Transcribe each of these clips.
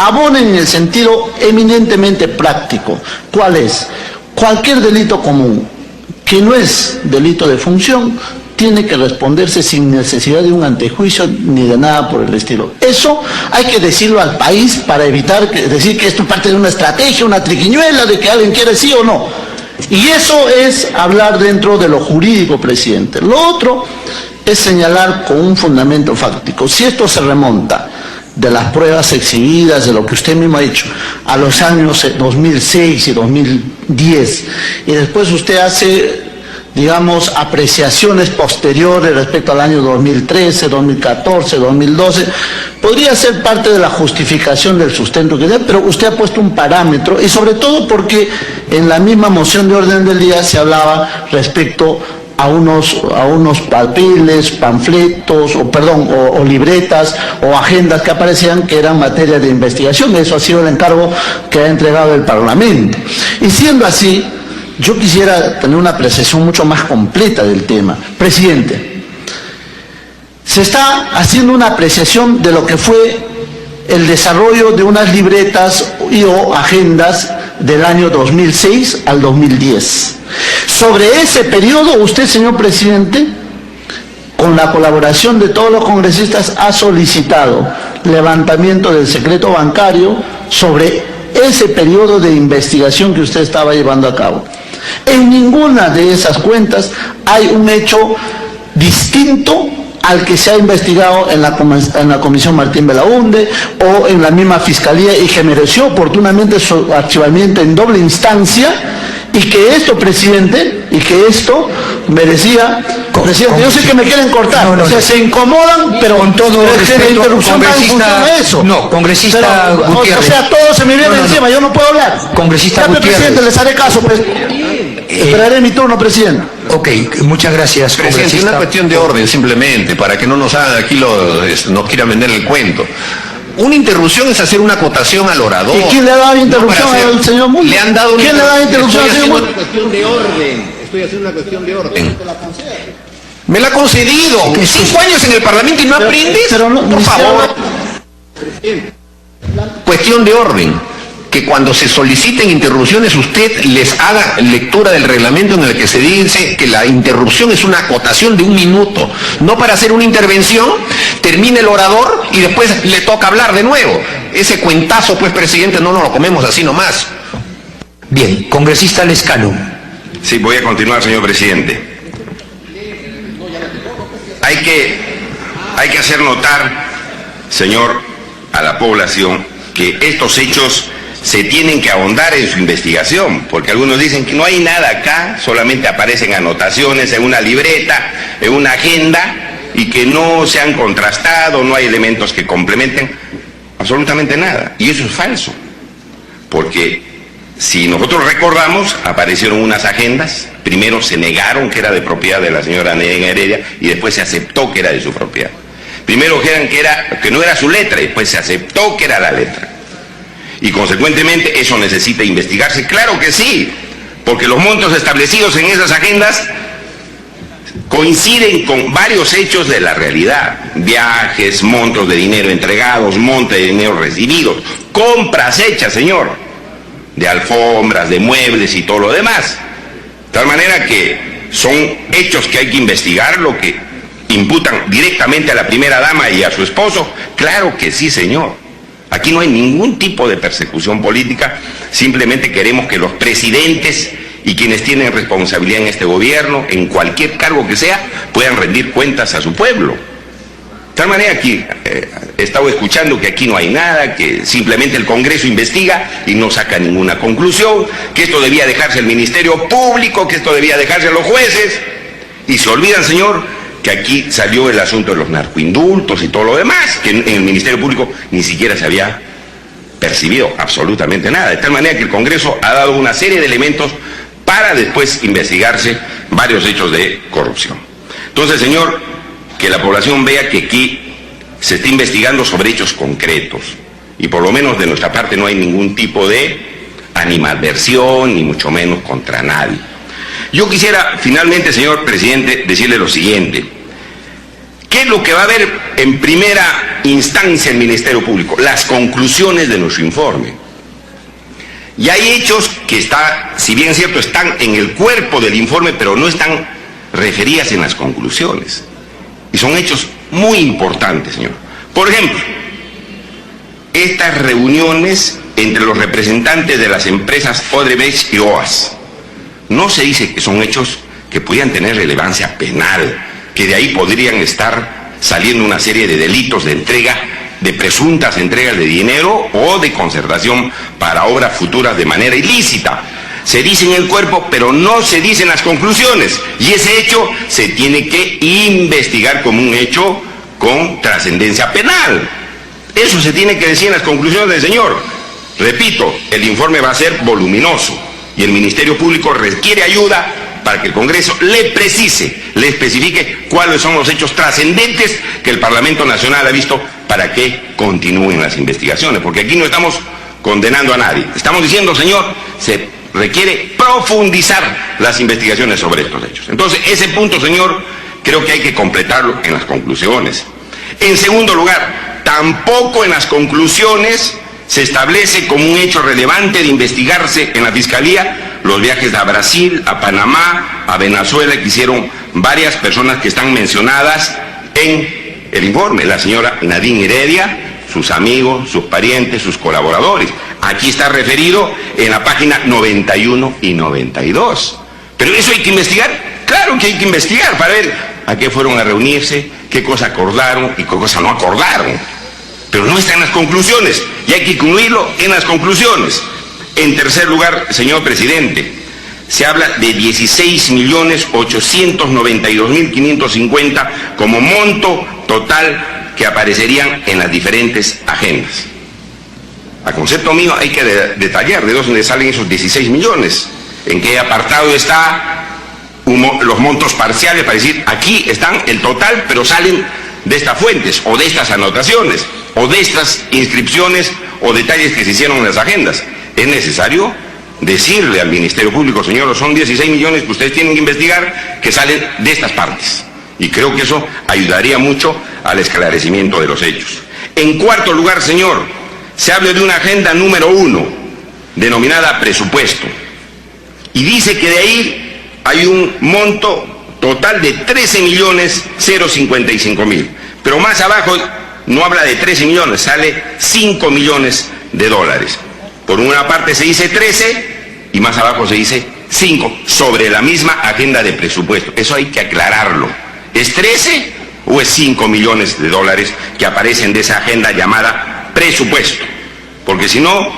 abonen en el sentido eminentemente práctico. ¿Cuál es? Cualquier delito común que no es delito de función tiene que responderse sin necesidad de un antejuicio ni de nada por el estilo. Eso hay que decirlo al país para evitar decir que esto es parte de una estrategia, una triquiñuela de que alguien quiere sí o no. Y eso es hablar dentro de lo jurídico, presidente. Lo otro es señalar con un fundamento fáctico. Si esto se remonta de las pruebas exhibidas, de lo que usted mismo ha dicho, a los años 2006 y 2010, y después usted hace, digamos, apreciaciones posteriores respecto al año 2013, 2014, 2012, podría ser parte de la justificación del sustento que da, pero usted ha puesto un parámetro, y sobre todo porque en la misma moción de orden del día se hablaba respecto a unos papeles, panfletos, o libretas, o agendas que aparecían que eran materia de investigación. Eso ha sido el encargo que ha entregado el Parlamento. Y siendo así, yo quisiera tener una apreciación mucho más completa del tema. Presidente, se está haciendo una apreciación de lo que fue el desarrollo de unas libretas o agendas del año 2006 al 2010. Sobre ese periodo, usted, señor presidente, con la colaboración de todos los congresistas, ha solicitado levantamiento del secreto bancario sobre ese periodo de investigación que usted estaba llevando a cabo. En ninguna de esas cuentas hay un hecho distinto al que se ha investigado en la Comisión Martín Belaunde o en la misma Fiscalía, y que mereció oportunamente su archivamiento en doble instancia, y que esto, presidente, merecía... Presidente, yo sé que me quieren cortar, se incomodan, pero con todo respeto, la interrupción va en función a eso. No, congresista Gutiérrez. O sea, todos se me vienen encima, yo no puedo hablar. Congresista Gutiérrez. Presidente, les haré caso, pues. Esperaré mi turno, presidente. Ok, muchas gracias, presidente. Es una cuestión de orden, simplemente, para que no nos hagan aquí nos quieran vender el cuento. Una interrupción es hacer una acotación al orador. ¿Y quién le ha dado interrupción al señor Mundo? Le han dado ¿Quién le ha dado interrupción al señor Mundo? Estoy haciendo una cuestión de orden. Me la ha concedido. 5 años en el Parlamento y no aprendes. Por favor. Cuestión de orden. Que cuando se soliciten interrupciones usted les haga lectura del reglamento en el que se dice que la interrupción es una acotación de 1 minuto, no para hacer una intervención, termine el orador y después le toca hablar de nuevo. Ese cuentazo, pues, presidente, no nos lo comemos así nomás. Bien, congresista Lescano. Sí, voy a continuar, señor presidente. Hay que hacer notar, señor, a la población que estos hechos se tienen que ahondar en su investigación, porque algunos dicen que no hay nada acá, solamente aparecen anotaciones en una libreta, en una agenda, y que no se han contrastado, no hay elementos que complementen absolutamente nada. Y eso es falso, porque si nosotros recordamos, aparecieron unas agendas, primero se negaron que era de propiedad de la señora Neyen Heredia, y después se aceptó que era de su propiedad. Primero dijeron que no era su letra, y después se aceptó que era la letra. Y consecuentemente eso necesita investigarse. Claro que sí, porque los montos establecidos en esas agendas coinciden con varios hechos de la realidad. Viajes, montos de dinero entregados, montos de dinero recibidos, compras hechas, señor, de alfombras, de muebles y todo lo demás. De tal manera que son hechos que hay que investigar, lo que imputan directamente a la primera dama y a su esposo. Claro que sí, señor. Aquí no hay ningún tipo de persecución política, simplemente queremos que los presidentes y quienes tienen responsabilidad en este gobierno, en cualquier cargo que sea, puedan rendir cuentas a su pueblo. De tal manera que he estado escuchando que aquí no hay nada, que simplemente el Congreso investiga y no saca ninguna conclusión, que esto debía dejarse al Ministerio Público, que esto debía dejarse a los jueces, y se olvidan, señor, que aquí salió el asunto de los narcoindultos y todo lo demás, que en el Ministerio Público ni siquiera se había percibido absolutamente nada. De tal manera que el Congreso ha dado una serie de elementos para después investigarse varios hechos de corrupción. Entonces, señor, que la población vea que aquí se está investigando sobre hechos concretos, y por lo menos de nuestra parte no hay ningún tipo de animadversión, ni mucho menos contra nadie. Yo quisiera finalmente, señor presidente, decirle lo siguiente. ¿Qué es lo que va a haber en primera instancia el Ministerio Público, las conclusiones de nuestro informe. Y hay hechos que si bien es cierto, están en el cuerpo del informe, pero no están referidas en las conclusiones. Y son hechos muy importantes, señor. Por ejemplo, estas reuniones entre los representantes de las empresas Odebrecht y OAS. No se dice que son hechos que pudieran tener relevancia penal, que de ahí podrían estar saliendo una serie de delitos de entrega, de presuntas entregas de dinero o de concertación para obras futuras de manera ilícita. Se dice en el cuerpo, pero no se dice en las conclusiones. Y ese hecho se tiene que investigar como un hecho con trascendencia penal. Eso se tiene que decir en las conclusiones del señor. Repito, el informe va a ser voluminoso y el Ministerio Público requiere ayuda para que el Congreso le precise, le especifique cuáles son los hechos trascendentes que el Parlamento Nacional ha visto para que continúen las investigaciones. Porque aquí no estamos condenando a nadie. Estamos diciendo, señor, se requiere profundizar las investigaciones sobre estos hechos. Entonces, ese punto, señor, creo que hay que completarlo en las conclusiones. En segundo lugar, tampoco en las conclusiones se establece como un hecho relevante de investigarse en la Fiscalía los viajes a Brasil, a Panamá, a Venezuela, que hicieron varias personas que están mencionadas en el informe. La señora Nadine Heredia, sus amigos, sus parientes, sus colaboradores. Aquí está referido en la página 91 y 92. Pero eso hay que investigar. Claro que hay que investigar para ver a qué fueron a reunirse, qué cosa acordaron y qué cosa no acordaron. Pero no está en las conclusiones y hay que incluirlo en las conclusiones. En tercer lugar, señor presidente, se habla de 16.892.550 como monto total que aparecerían en las diferentes agendas. A concepto mío hay que detallar de dónde salen esos 16 millones, en qué apartado está los montos parciales para decir aquí están el total, pero salen de estas fuentes o de estas anotaciones o de estas inscripciones o detalles que se hicieron en las agendas. Es necesario decirle al Ministerio Público, señor, son 16 millones que ustedes tienen que investigar que salen de estas partes. Y creo que eso ayudaría mucho al esclarecimiento de los hechos. En cuarto lugar, señor, se habla de una agenda número 1, denominada presupuesto. Y dice que de ahí hay un monto total de 13.055.000. Pero más abajo no habla de 13 millones, sale 5 millones de dólares. Por una parte se dice 13 y más abajo se dice 5, sobre la misma agenda de presupuesto. Eso hay que aclararlo. ¿Es 13 o es 5 millones de dólares que aparecen de esa agenda llamada presupuesto? Porque si no,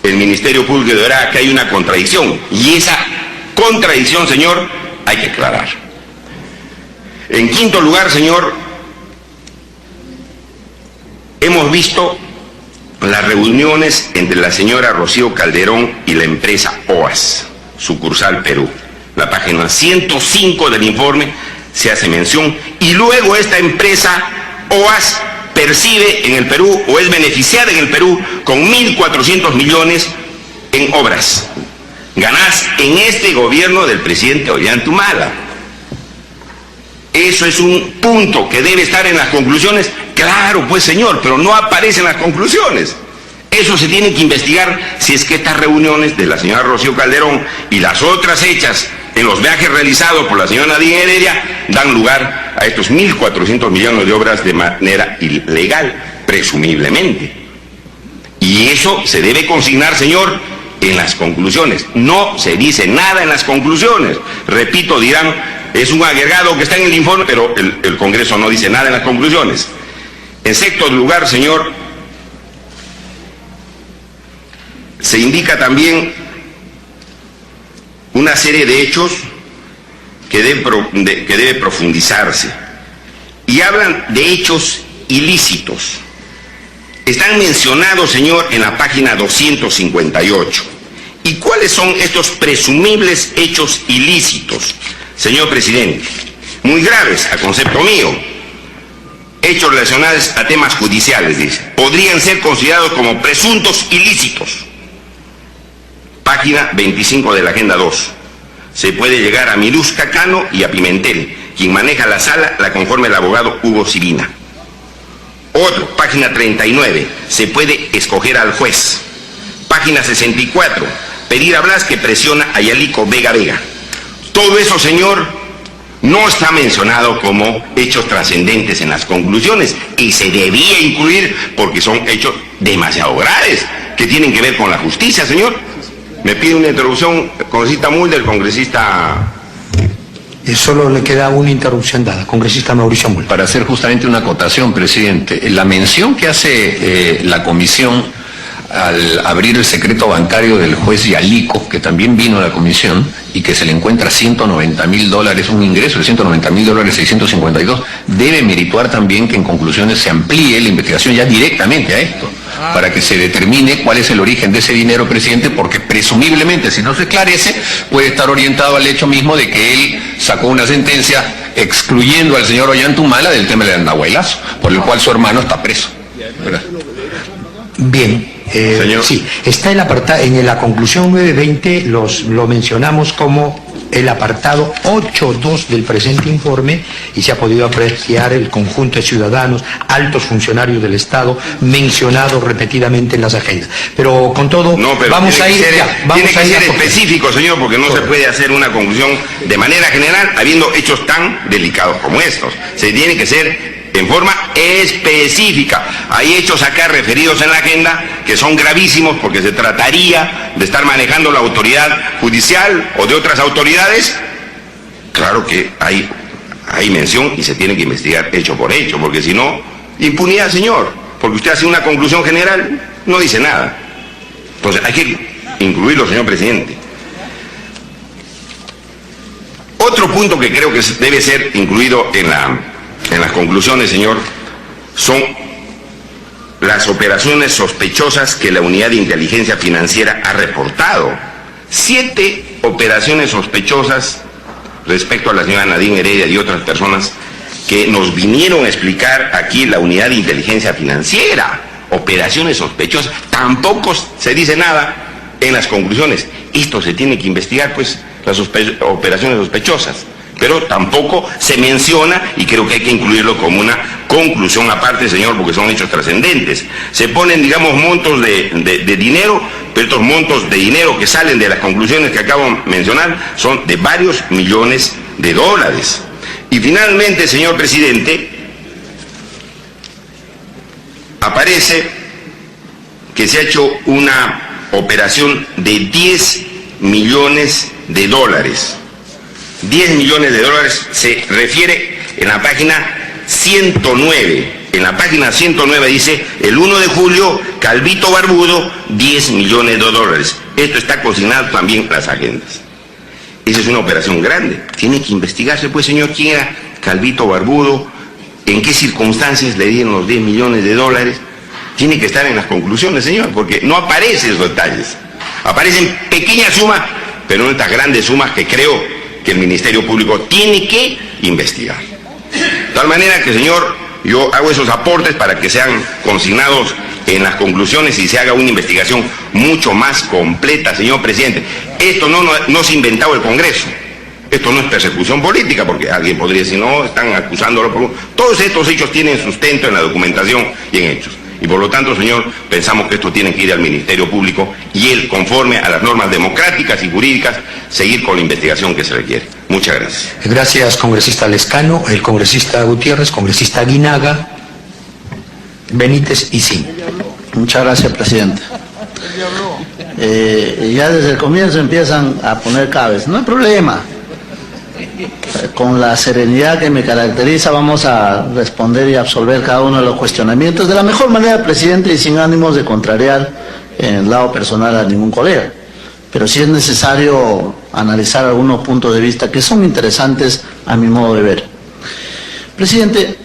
el Ministerio Público verá que hay una contradicción. Y esa contradicción, señor, hay que aclarar. En quinto lugar, señor, hemos visto las reuniones entre la señora Rocío Calderón y la empresa OAS, sucursal Perú. La página 105 del informe se hace mención, y luego esta empresa OAS percibe en el Perú o es beneficiada en el Perú con 1.400 millones en obras ganadas en este gobierno del presidente Ollanta. Eso es un punto que debe estar en las conclusiones. Claro, pues señor, pero no aparece en las conclusiones. Eso se tiene que investigar si es que estas reuniones de la señora Rocío Calderón y las otras hechas en los viajes realizados por la señora Nadine Heredia dan lugar a estos 1.400 millones de obras de manera ilegal, presumiblemente. Y eso se debe consignar, señor, en las conclusiones. No se dice nada en las conclusiones. Repito, dirán, es un agregado que está en el informe, pero el Congreso no dice nada en las conclusiones. En sexto lugar, señor, se indica también una serie de hechos que debe profundizarse. Y hablan de hechos ilícitos. Están mencionados, señor, en la página 258. ¿Y cuáles son estos presumibles hechos ilícitos? Señor presidente, muy graves, a concepto mío. Hechos relacionados a temas judiciales, dice. Podrían ser considerados como presuntos ilícitos. Página 25 de la Agenda 2. Se puede llegar a Miruzca Cano y a Pimentel. Quien maneja la sala la conforma el abogado Hugo Sirina. Otro, página 39, se puede escoger al juez. Página 64, pedir a Blas que presiona a Yalico Vega Vega. Todo eso, señor, no está mencionado como hechos trascendentes en las conclusiones y se debía incluir porque son hechos demasiado graves que tienen que ver con la justicia, señor. Me pide una interrupción, congresista Mulder, congresista... Solo le queda una interrupción dada. Congresista Mauricio Mulder. Para hacer justamente una acotación, presidente, la mención que hace la comisión al abrir el secreto bancario del juez Yalico, que también vino a la comisión y que se le encuentra $190.000, un ingreso de $190.652, debe merituar también que en conclusiones se amplíe la investigación ya directamente a esto, para que se determine cuál es el origen de ese dinero, presidente, porque presumiblemente, si no se esclarece, puede estar orientado al hecho mismo de que él sacó una sentencia excluyendo al señor Ollantumala del tema del andahuaylazo, por el cual su hermano está preso. ¿Verdad? Bien. Señor. Sí, está en la conclusión 920, lo mencionamos como el apartado 8.2 del presente informe y se ha podido apreciar el conjunto de ciudadanos, altos funcionarios del Estado, mencionados repetidamente en las agendas. Pero con todo, No, pero vamos a ir tiene que ser específico, señor, porque no se puede hacer una conclusión de manera general habiendo hechos tan delicados como estos. Se tiene que ser en forma específica. Hay hechos acá referidos en la agenda que son gravísimos porque se trataría de estar manejando la autoridad judicial o de otras autoridades. Claro que hay mención y se tiene que investigar hecho por hecho, porque si no, impunidad, señor, porque usted hace una conclusión general, no dice nada. Entonces hay que incluirlo, señor presidente. Otro punto que creo que debe ser incluido en las conclusiones, señor, son las operaciones sospechosas que la Unidad de Inteligencia Financiera ha reportado. 7 operaciones sospechosas respecto a la señora Nadine Heredia y otras personas que nos vinieron a explicar aquí la Unidad de Inteligencia Financiera. Operaciones sospechosas. Tampoco se dice nada en las conclusiones. Esto se tiene que investigar, pues, las operaciones sospechosas. Pero tampoco se menciona, y creo que hay que incluirlo como una conclusión aparte, señor, porque son hechos trascendentes. Se ponen, digamos, montos de dinero, pero estos montos de dinero que salen de las conclusiones que acabo de mencionar son de varios millones de dólares. Y finalmente, señor presidente, aparece que se ha hecho una operación de 10 millones de dólares. 10 millones de dólares se refiere en la página 109. En la página 109 dice, el 1 de julio, Calvito Barbudo, 10 millones de dólares. Esto está consignado también en las agendas. Esa es una operación grande. Tiene que investigarse, pues, señor, quién era Calvito Barbudo, en qué circunstancias le dieron los 10 millones de dólares. Tiene que estar en las conclusiones, señor, porque no aparecen esos detalles. Aparecen pequeñas sumas, pero no estas grandes sumas que creo que el Ministerio Público tiene que investigar. De tal manera que, señor, yo hago esos aportes para que sean consignados en las conclusiones y se haga una investigación mucho más completa, señor presidente. Esto no se ha inventado el Congreso. Esto no es persecución política, porque alguien podría decir, no, están acusándolo por... Todos estos hechos tienen sustento en la documentación y en hechos. Y por lo tanto, señor, pensamos que esto tiene que ir al Ministerio Público y él, conforme a las normas democráticas y jurídicas, seguir con la investigación que se requiere. Muchas gracias. Gracias, congresista Lescano, el congresista Gutiérrez, congresista Aguinaga, Benítez y sí. Muchas gracias, presidente. Ya desde el comienzo empiezan a poner cabezas. No hay problema. Con la serenidad que me caracteriza vamos a responder y absolver cada uno de los cuestionamientos de la mejor manera, presidente, y sin ánimos de contrariar en el lado personal a ningún colega. Pero sí es necesario analizar algunos puntos de vista que son interesantes a mi modo de ver. Presidente,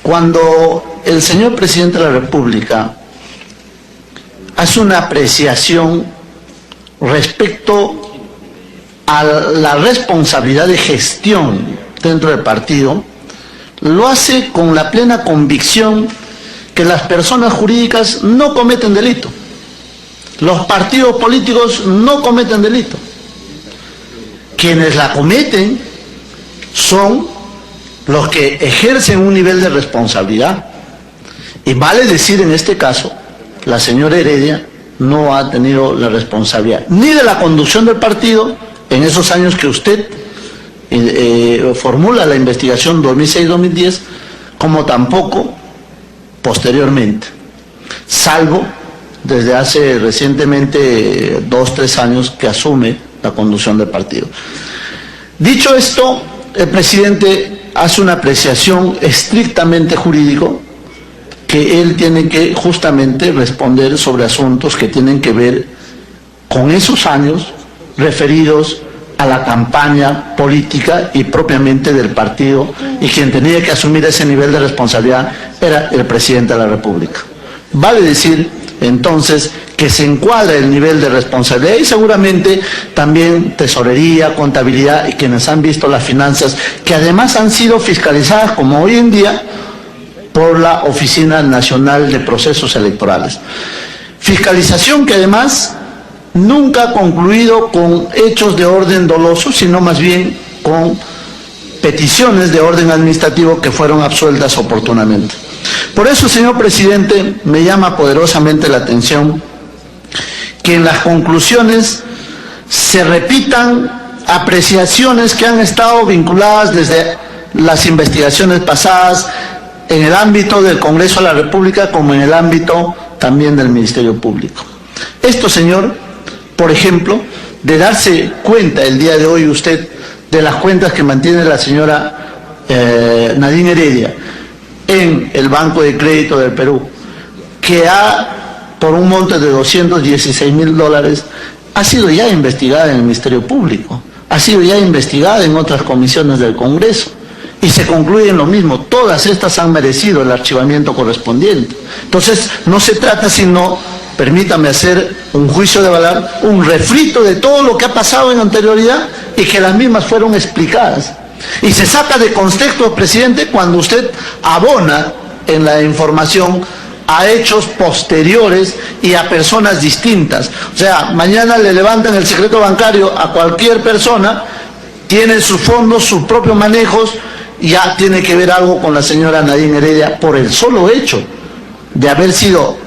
cuando el señor presidente de la República hace una apreciación respecto a la responsabilidad de gestión dentro del partido, lo hace con la plena convicción que las personas jurídicas no cometen delito. Los partidos políticos no cometen delito. Quienes la cometen son los que ejercen un nivel de responsabilidad. Y vale decir en este caso, la señora Heredia no ha tenido la responsabilidad ni de la conducción del partido en esos años que usted formula la investigación 2006-2010, como tampoco posteriormente, salvo desde hace recientemente 2-3 años que asume la conducción del partido. Dicho esto, el presidente hace una apreciación estrictamente jurídico que él tiene que justamente responder sobre asuntos que tienen que ver con esos años referidos a la campaña política y propiamente del partido, y quien tenía que asumir ese nivel de responsabilidad era el presidente de la República. Vale decir entonces que se encuadra el nivel de responsabilidad, y seguramente también tesorería, contabilidad y quienes han visto las finanzas, que además han sido fiscalizadas como hoy en día por la Oficina Nacional de Procesos Electorales. Fiscalización que además nunca ha concluido con hechos de orden doloso, sino más bien con peticiones de orden administrativo que fueron absueltas oportunamente. Por eso, señor presidente, me llama poderosamente la atención que en las conclusiones se repitan apreciaciones que han estado vinculadas desde las investigaciones pasadas en el ámbito del Congreso de la República como en el ámbito también del Ministerio Público. Esto, señor, por ejemplo, de darse cuenta el día de hoy usted de las cuentas que mantiene la señora Nadine Heredia en el Banco de Crédito del Perú, que por un monto de $216.000, ha sido ya investigada en el Ministerio Público, ha sido ya investigada en otras comisiones del Congreso, y se concluye en lo mismo. Todas estas han merecido el archivamiento correspondiente. Entonces, no se trata sino, permítame hacer un juicio de valor, un refrito de todo lo que ha pasado en anterioridad y que las mismas fueron explicadas. Y se saca de contexto, presidente, cuando usted abona en la información a hechos posteriores y a personas distintas. O sea, mañana le levantan el secreto bancario a cualquier persona, tiene sus fondos, sus propios manejos, ya tiene que ver algo con la señora Nadine Heredia por el solo hecho de haber sido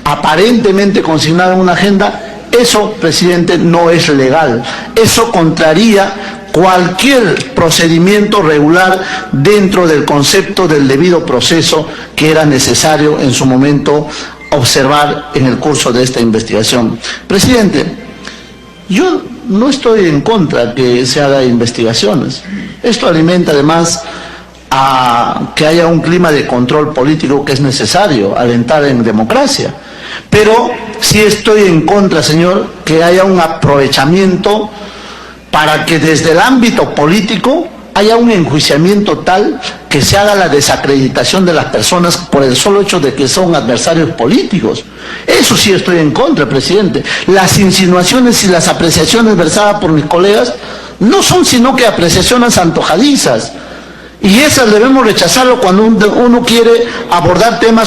aparentemente consignada en una agenda. Eso, presidente, no es legal. Eso contraría cualquier procedimiento regular dentro del concepto del debido proceso que era necesario en su momento observar en el curso de esta investigación. Presidente, yo no estoy en contra que se haga investigaciones. Esto alimenta además a que haya un clima de control político que es necesario alentar en democracia. Pero sí estoy en contra, señor, que haya un aprovechamiento para que desde el ámbito político haya un enjuiciamiento tal que se haga la desacreditación de las personas por el solo hecho de que son adversarios políticos. Eso sí estoy en contra, presidente. Las insinuaciones y las apreciaciones versadas por mis colegas no son sino que apreciaciones antojadizas. Y esas debemos rechazarlo cuando uno quiere abordar temas